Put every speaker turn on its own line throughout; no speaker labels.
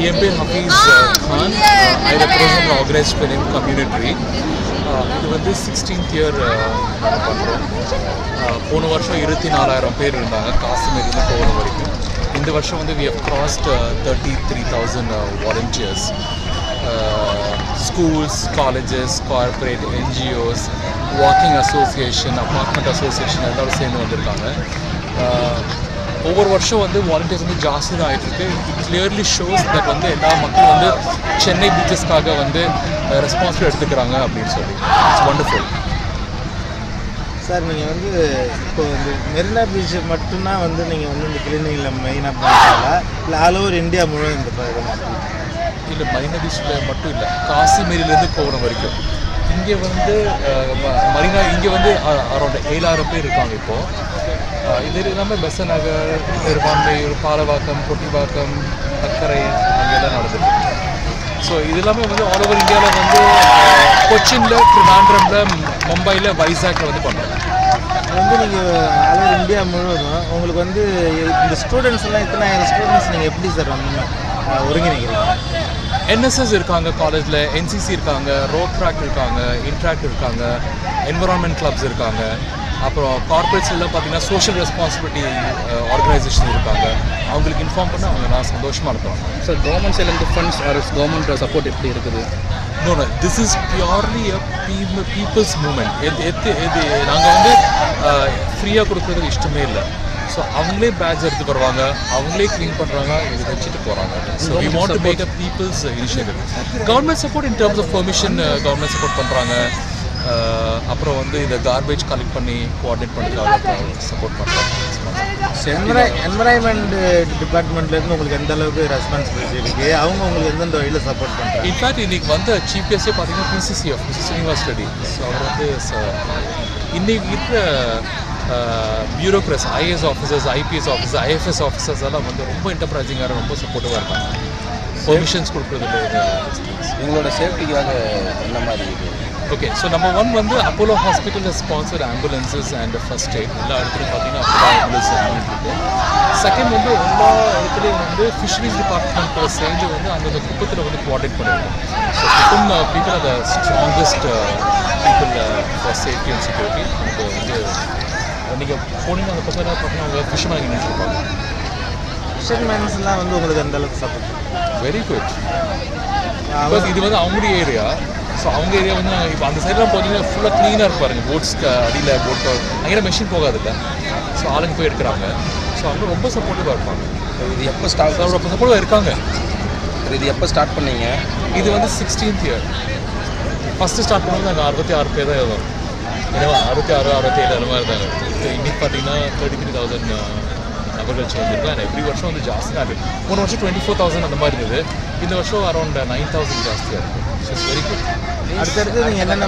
என் பேர் Hafeez Khan. I represent organised film community. இது வந்து 16th இயர் பண்ணுறோம். போன வருஷம் 24,000 பேர் இருந்தாங்க காஷ்மீர்லேருந்து கோவளம் வரைக்கும். இந்த வருஷம் வந்து we have crossed 33,000 volunteers. Schools, colleges, corporate, NGOs, walking association, apartment association எல்லாரும் சேர்ந்து வந்திருக்காங்க. ஒவ்வொரு வருஷம் வந்து வாலண்டியர்ஸ் வந்து ஜாஸ்தி தான் ஆகிட்டுருக்கு. இட் கிளியர்லி ஷோஸ் தட் வந்து எல்லா மக்களும் வந்து சென்னை பீச்சஸ்க்காக வந்து ரெஸ்பான்சிபிள் எடுத்துக்கிறாங்க அப்படின்னு சொல்லி. It's wonderful.
சார் நீங்கள் வந்து இப்போ இந்த மெரினா பீச் மட்டும்தான் வந்து நீங்கள் வந்து இந்த கிளீனிங்கில் மெயினாக பண்ணுறீங்களா இல்லை ஆல் ஓவர் இந்தியா முழுவதும் இந்த
இல்லை மெரினா பீச்சில் மட்டும் இல்லை, காஷ்மீர்லேருந்து கோவளம் வரைக்கும். இங்கே வந்து மரீனா இங்கே வந்து அரௌண்ட் 7,000 பேர் இருக்காங்க இப்போது. இது இல்லாமல் பெசன் நகர், திருவான்மையூர், பாலவாக்கம், கொட்டிவாக்கம், அக்கரை அங்கெல்லாம் நடந்துருக்கு. ஸோ இது எல்லாமே வந்து ஆல் ஓவர் இந்தியாவில் வந்து கொச்சினில், திருவனந்தபுரமில், மும்பையில், வைசாக்கில் வந்து பண்ணுறோம்.
வந்து நீங்கள் ஆல் ஓவர் இந்தியா முழுவதும் உங்களுக்கு வந்து இந்த ஸ்டூடெண்ட்ஸ் எல்லாம் இத்தனை ஸ்டூடெண்ட்ஸ் நீங்கள் எப்படி சார் வந்து ஒருங்கிணைக்கிறீங்க?
என்எஸ்எஸ் இருக்காங்க காலேஜில், என்சிசி இருக்காங்க, ரோட் ட்ராக் இருக்காங்க, இன்ட்ராக்ட் இருக்காங்க, என்விரான்மெண்ட் கிளப்ஸ் இருக்காங்க, அப்புறம் கார்பரேட்ஸ் எல்லாம் பார்த்தீங்கன்னா சோஷியல் ரெஸ்பான்சிபிலிட்டி ஆர்கனைசேஷன் இருக்காங்க. அவங்களுக்கு இன்ஃபார்ம் பண்ண அவங்க நான் சந்தோஷமாக இருப்பாங்க.
சார் கவர்மெண்ட் சைட்லேருந்து ஃபண்ட்ஸ் ஆர் கவர்மெண்ட் சப்போர்ட் எப்படி இருக்குது?
No, this is purely a people's movement. இது நாங்கள் வந்து ஃப்ரீயாக கொடுக்குறதுக்கு இஷ்டமே இல்லை. ஸோ அவங்களே பேட்ச் எடுத்து வருவாங்க, அவங்களே க்ளீன் பண்ணுறாங்க, இது வச்சுட்டு போகிறாங்க. So we want to make a people's initiative. Government support in terms of permission government support பண்ணுறாங்க. அப்புறம் வந்து இந்த கார்பேஜ் கலெக்ட் பண்ணி கோஆர்டினேட் பண்ணுறதுக்காக சப்போர்ட் பண்ணுறாங்க.
என்விரான்மெண்ட் டிபார்ட்மெண்ட்லேருந்து உங்களுக்கு எந்த அளவுக்கு ரெஸ்பான்சிபிலிட்டி இருக்குது? அவங்க உங்களுக்கு எந்தெந்த வழியில் சப்போர்ட் பண்ணுறாங்க?
இன்ஃபேக்ட் இன்றைக்கி வந்து சீஃப் கெஸ்ட்டே பார்த்தீங்கன்னா பிசிசிஎஃப், ஸ்ரீனிவாஸ் ரெட்டி. ஸோ அவர் வந்து இன்றைக்கி இருக்கிற bureaucrats, IAS officers, IPS officer, IFS officers எல்லாம் வந்து ரொம்ப என்டர்பிரைசிங்காக ரொம்ப சப்போர்ட்டிவாக இருக்காங்க. பெர்மிஷன்ஸ் கொடுக்குறது
எங்களோட சேஃப்டிக்காக என்ன மாதிரி இருக்குது?
ஓகே, ஸோ நம்பர் 1 வந்து Apollo hospital sponsored ambulances and first eight எல்லா இடத்துலையும் பார்த்தீங்கன்னா அப்போலோ ஆம்புலன்ஸ் இருக்குது. செகண்ட் வந்து எல்லா இடத்துலையும் வந்து ஃபிஷரிஸ் டிபார்ட்மெண்ட்டோட சேர்ந்து வந்து அந்தந்த குப்பத்தில் வந்து கோஆர்டினேட் பண்ணியிருக்கோம். So Kuppam people are the strongest people for safety and security. இப்போ வந்து நீங்கள் போனீங்கன்னா அந்த பக்கம் பார்த்தீங்கன்னா அவங்க ஃபிஷர்மேன் நின்றுருப்பாங்க.
ஃபிஷர்மேன்ஸ்லாம் வந்து உங்களுக்கு அந்த அளவுக்கு சப்போர்ட்?
Very good. பிகாஸ் இது வந்து அவங்களுடைய ஏரியா. ஸோ அவங்க ஏரியா வந்து நாங்கள் இப்போ அந்த சைடெலாம் பார்த்தீங்கன்னா ஃபுல்லாக க்ளீனாக இருப்பாருங்க. போட்ஸ்க்கு அடியில் போட்டோ அங்கே மெஷின் போகாதில்ல. ஸோ ஆளுங்க போய் எடுக்கிறாங்க. ஸோ அவங்க ரொம்ப சப்போர்ட்டிவாக இருப்பாங்க.
இது எப்போ ஸ்டார்ட்
ரொம்ப சப்போர்ட்டிவாக இருக்காங்க.
இது எப்போ ஸ்டார்ட் பண்ணீங்க?
இது வந்து 16th இயர். ஃபஸ்ட்டு ஸ்டார்ட் பண்ணும்போது நாங்கள் 66 பேர் தான் எழுதுவோம். ஏன்னா 66, 67 அந்த மாதிரி இருந்தாங்க. இன்னைக்கு பார்த்தீங்கன்னா 33,000 நபர்கள் சேர்ந்துருக்கலாம். எவ்ரி வருஷம் வந்து ஜாஸ்தி தான் இருக்குது. போன வருஷம் 24,000 அந்த மாதிரி இருந்தது. இந்த வருஷம் அரௌண்ட் 9,000 ஜாஸ்தியாக இருக்குது. So it's very good.
அடுத்தடுத்து நீங்கள் என்னென்ன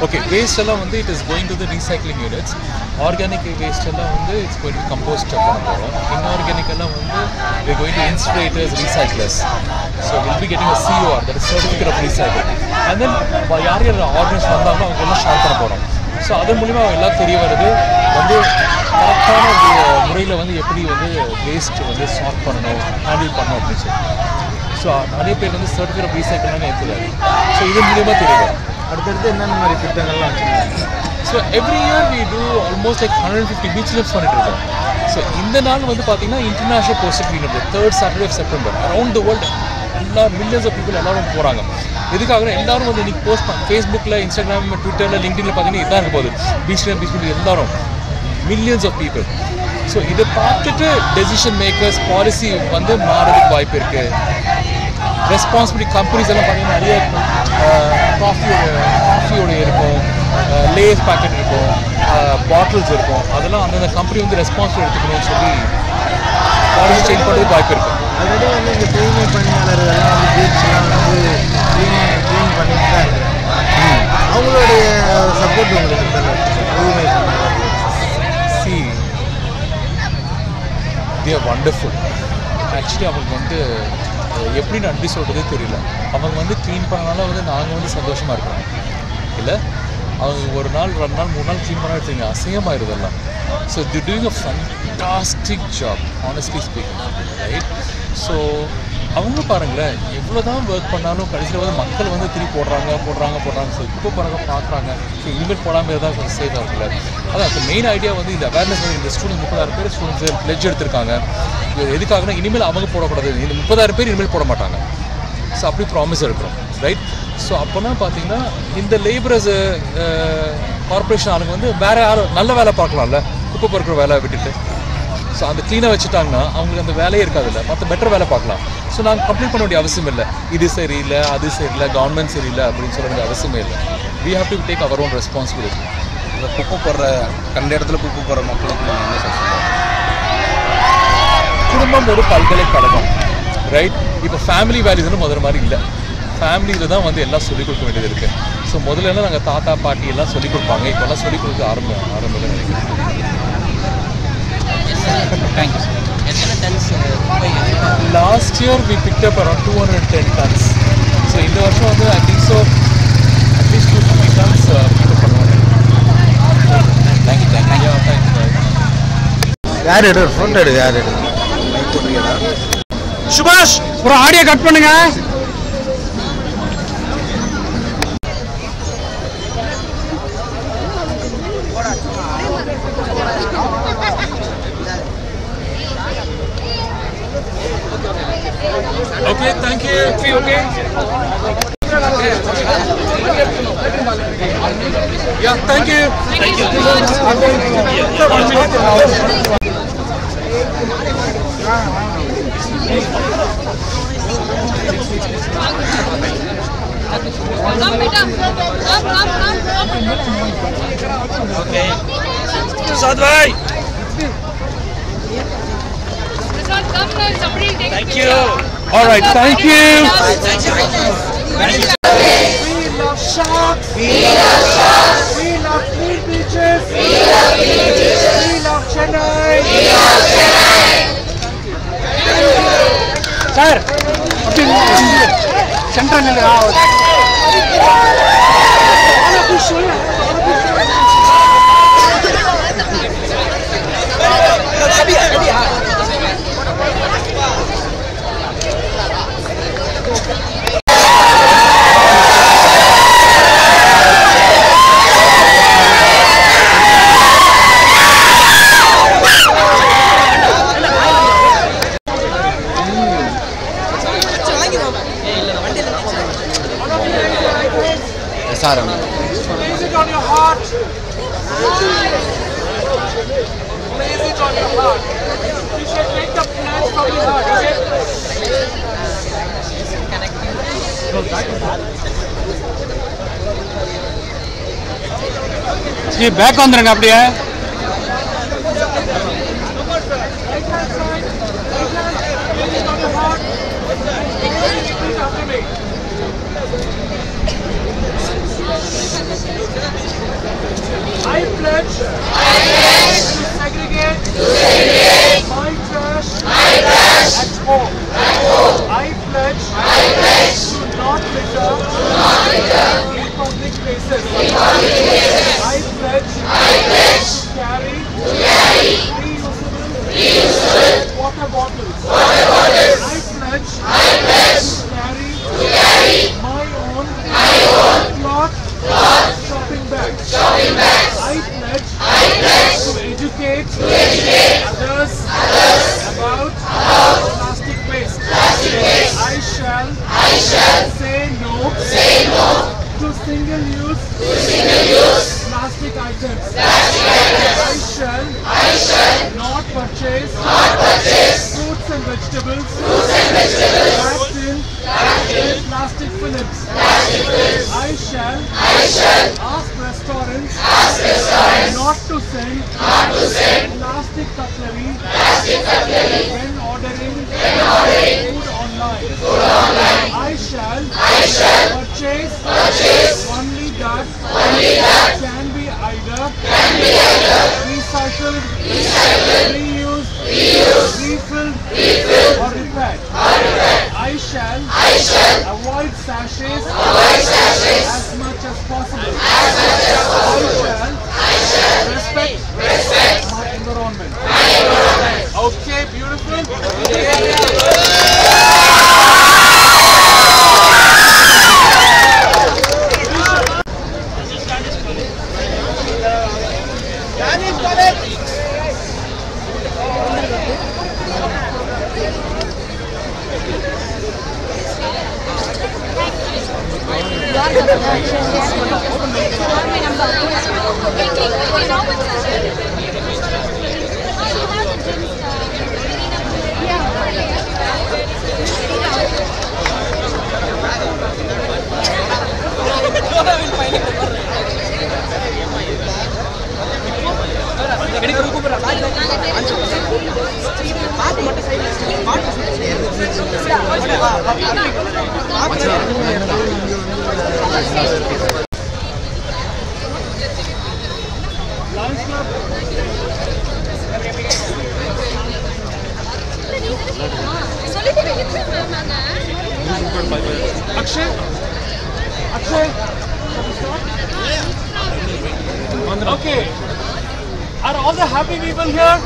ஓகே, வேஸ்ட் எல்லாம் வந்து it is going to the recycling units. Organic waste எல்லாம் வந்து இட்ஸ் கோயிங் டு கம்போஸ்ட் பண்ண போகிறோம். இன்ஆர்கானிக் எல்லாம் வந்து we going to incinerators, recyclers. So will be getting a COR, that is certificate of recycle. And then யார் யார் organise வந்தாங்களோ அவங்க எல்லாம் ஷேர் பண்ண போகிறோம். ஸோ அதன் மூலிமா எல்லாம் தெரிய வருது வந்து கரெக்டான முறையில் வந்து எப்படி வந்து வேஸ்ட் வந்து சார்ட் பண்ணணும், ஹேண்டில் பண்ணணும் அப்படின்னு சொல்லி. ஸோ நிறைய பேர் வந்து சர்டிஃபிகேட் ஆஃப் ரீசைக்கிள்னு எடுத்துக்காரு. ஸோ இதன் மூலியமாக தெரியுது.
அடுத்தடுத்து என்னென்ன மாதிரி திட்டங்கள்லாம் வச்சுருக்காங்க?
So every year we do almost like 150 beach trips பண்ணிட்டு இருக்கோம். ஸோ இந்த நாள் வந்து பார்த்தீங்கன்னா international coastal cleanup day, 3rd Saturday of September. Around the world எல்லா மில்லியன்ஸ் ஆஃப் பீப்புள் எல்லாரும் போகிறாங்க. எதுக்காக எல்லாரும் வந்து இன்றைக்கி போஸ்ட் ஃபேஸ்புக்கில், இன்ஸ்டாகிராம், ட்விட்டரில், லிங்க்டின்ல பார்த்தீங்கன்னா இதான் இருக்க போகுது. பீச் எல்லாரும் மில்லியன்ஸ் ஆஃப் பீப்புள். ஸோ இதை பார்த்துட்டு டெசிஷன் மேக்கர்ஸ், பாலிசி வந்து மாறதுக்கு வாய்ப்பு இருக்குது. ரெஸ்பான்சிபிலிட்டி கம்பெனிஸ் எல்லாம் பார்த்தீங்கன்னா நிறைய காஃபியோட இருக்கும், லேஸ் பேக்கெட் இருக்கும், பாட்டில்ஸ் இருக்கும். அதெல்லாம் அந்தந்த கம்பெனி வந்து ரெஸ்பான்சிபிள் எடுத்துக்கணும்னு சொல்லி பாலிசி சேஞ்ச் பண்ணுறதுக்கு வாய்ப்பு இருக்குது.
ஆல்ரெடி வந்து இந்த தூய்மை பணியாளர்கள்லாம் வந்து பீச்லாம் வந்து க்ளீன் பண்ணிட்டு தான் இருக்காங்க. அவங்களுடைய சப்போர்ட் உங்களுக்கு தூய்மை பணியாளர்கள்
they are wonderful. ஆக்சுவலி அவங்களுக்கு வந்து எப்படி நன்றி சொல்கிறதே தெரியல. அவங்க வந்து க்ளீன் பண்ணனால வந்து நாங்கள் வந்து சந்தோஷமாக இருக்கோம் இல்லை. அவங்க ஒரு நாள் 2 நாள் 3 நாள் க்ளீன் பண்ணால் எடுத்துங்க அசிங்கமாயிருதெல்லாம். So they're doing a fantastic job, honestly speaking, right? So அவங்க பாருங்களேன் எவ்வளோ தான் ஒர்க் பண்ணாலும் கடைசியில் வந்து மக்கள் வந்து திருப்பி போடுறாங்க ஸோ இப்போ பாருங்க பார்க்குறாங்க ஸோ இனிமேல் போடாமல் தான் கொஞ்சம் சேஃபாக இருக்குல்ல. அதான் அந்த மெயின் ஐடியா வந்து இந்த அவேர்னஸ் வந்து இந்த ஸ்டூடெண்ட் 30,000 பேர் ஸ்டூடெண்ட்ஸ் பிளெட்ஜ் எடுத்திருக்காங்க. எதுக்காகனா இனிமேல் அவங்க போடக்கூடாது, இந்த 30,000 பேர் இனிமேல் போட மாட்டாங்க. ஸோ அப்படி ப்ராமிஸ் எடுக்கிறோம், ரைட்? ஸோ அப்போனா பார்த்தீங்கன்னா இந்த லேபரர்ஸ் கார்பரேஷன் ஆளுங்க வந்து வேறு யாரும் நல்ல வேலை பார்க்கலாம்ல, குப்பை பொறுக்கிற வேலை விட்டுட்டு. ஸோ அந்த க்ளீனாக வச்சுட்டாங்கன்னா அவங்களுக்கு அந்த வேலையே இருக்காதுல்ல, மற்ற பெட்டர் வேலை பார்க்கலாம். ஸோ நாங்கள் கம்ப்ளீட் பண்ண வேண்டிய அவசியம் இல்லை, இது சரியில்லை அது சரியில்லை கவர்மெண்ட் சரியில்லை அப்படின்னு சொல்ல வேண்டிய அவசியமே இல்லை. We have to take our own responsibility.
இந்த குப்பை போடுற கண்ட இடத்துல குப்பை போடுற மக்களுக்கு நீங்கள் என்ன சார் சொல்லுங்கள்?
குடும்பம் ஒரு பல்கலைக்கழகம், ரைட்? இப்போ ஃபேமிலி வேல்யூஸ்னு முதல்ல மாதிரி இல்லை, ஃபேமிலியில் தான் வந்து எல்லாம் சொல்லிக் கொடுக்க வேண்டியது இருக்குது. ஸோ முதல்ல நாங்கள் தாத்தா பாட்டி எல்லாம் சொல்லிக் கொடுப்பாங்க, இப்போல்லாம் சொல்லிக் கொடுக்க ஆரம்பத்தில் நினைக்கிறேன்.
Thank you, sir. எத்தனை tons
Last year we picked up around 210 tons. So இந்த வருஷம் வந்து I think so at least 250 tons pick up பண்ணுவாங்க.
Thank you.
Yeah, thanks guys.
யார் எடு ஃபோட்டோ எடு, யார் எடு
லைக் போட்டுருக்கீங்களா?
சுபாஷ் ஒரு ஆடியோ கட் பண்ணுங்க.
Okay, thank you. Okay. Yeah, thank you. Thank you.
Come, beta. Come.
Okay. Prasad bhai.
Prasad, come now. Somebody will take
Thank
a
you.
picture.
All right, thank you.
We love sharks. We love clean beaches. We love Chennai. Sir, central
SRM.
Place it on your heart. Place it on your heart. You should make the plans from your heart, okay?
நீ back வந்துருங்க அப்படியே.
I pledge to segregate my trash at home. I pledge to not litter in public places. I pledge to carry reusable water bottles. I pledge to carry my own cloth shopping bags. I pledge to educate others about plastic waste. I shall say no to single-use plastic items. I shall not purchase fruits and vegetables wrapped in plastic films. I shall ask restaurants not to send plastic cutlery when ordering food online. I shall purchase only that can be either recycled, reused, refilled, or repaired. Akshay? Akshay? Okay. Are all the happy people here?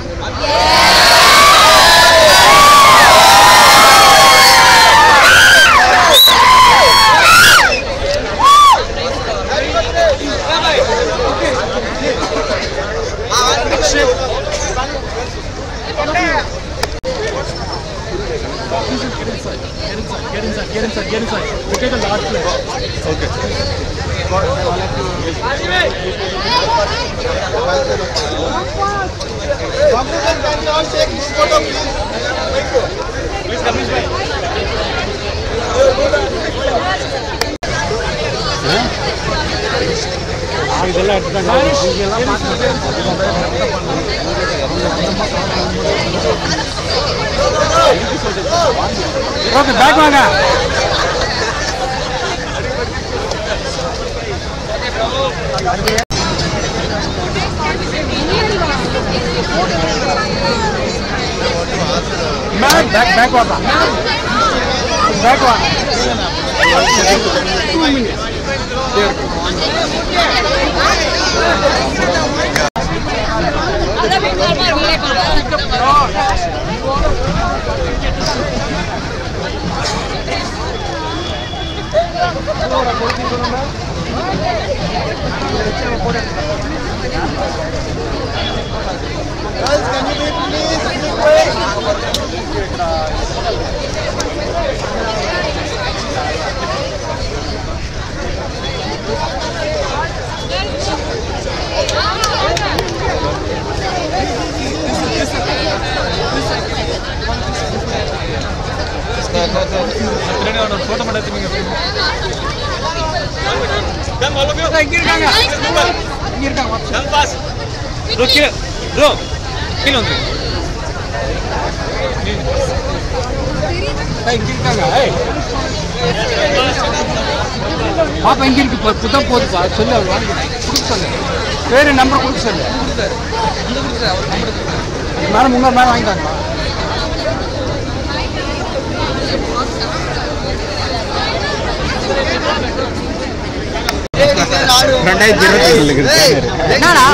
Get inside. We take a large plate. Okay. Please come this way. Okay, back வாங்க. Back வாங்க. Back வாங்க. 2 minutes. Photo எடுத்துங்க. Come all of you. இங்க இருக்காங்க. Come fast. Look here. Bro. கீழ வந்து. இங்க இருக்காங்க. ஏய். பாப்பா இங்க இருக்கு புத்தம் போடுப்பா. சொல்லு அவர் வாங்கி. குடுக்க சொல்லு. பேரு நம்பர் குடுக்க சொல்லு. குடுத்தாரு. இந்த குடுத்தாரு அவர் நம்பர் குடுத்தாரு. மேல முன்னாடி மேல வாங்கிட்டாங்க. என்னடா